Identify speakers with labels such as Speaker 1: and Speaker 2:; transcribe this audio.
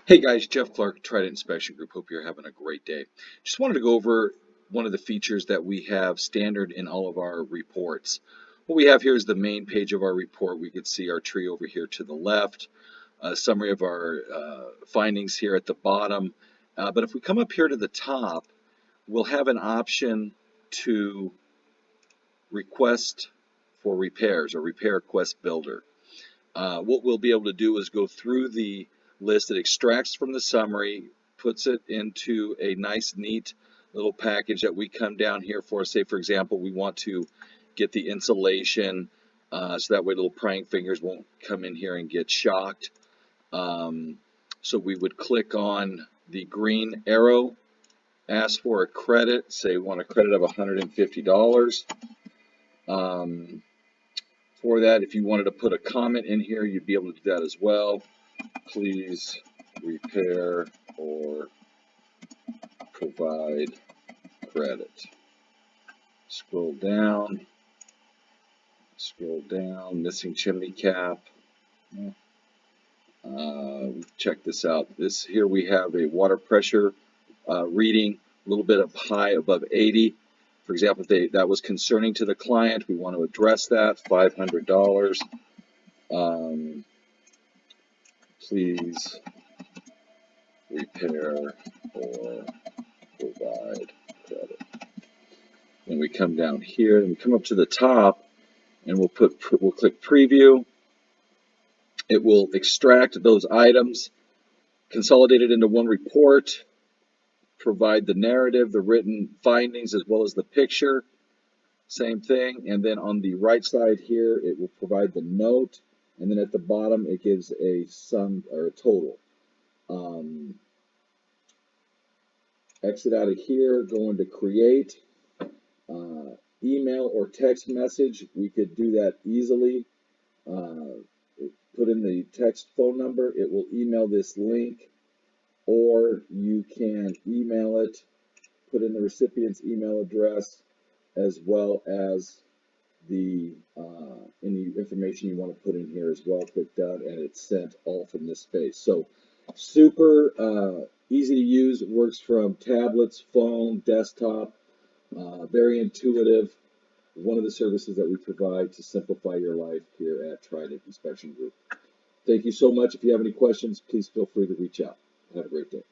Speaker 1: Hey guys, Jeff Clark, Trident Inspection Group. Hope you're having a great day. Just wanted to go over one of the features that we have standard in all of our reports. What we have here is the main page of our report. We could see our tree over here to the left, a summary of our findings here at the bottom. But if we come up here to the top, we'll have an option to request for repairs or repair request builder. What we'll be able to do is go through the list. It extracts from the summary, puts it into a nice, neat little package that we come down here for. Say, for example, we want to get the insulation so that way little prying fingers won't come in here and get shocked. So we would click on the green arrow, ask for a credit, say we want a credit of $150. For that, if you wanted to put a comment in here, you'd be able to do that as well. Please repair or provide credit. Scroll down, missing chimney cap. Check this out. This here we have a water pressure reading, a little bit high above 80. For example, if that was concerning to the client, we want to address that, $500. Please repair or provide credit. Then we come down here and we come up to the top and we'll click preview. It will extract those items, consolidate it into one report, provide the narrative, the written findings, as well as the picture. Same thing. And then on the right side here, it will provide the note. And then at the bottom, it gives a sum or a total. Exit out of here, go into create. Email or text message, we could do that easily. Put in the text phone number, it will email this link, or you can email it, put in the recipient's email address, as well as the any information you want to put in here as well. Click that, and it's sent all from this space. So super easy to use. It works from tablets, phone, desktop. Very intuitive. One of the services that we provide to simplify your life here at Trident Inspection Group. Thank you so much. If you have any questions, please feel free to reach out. Have a great day.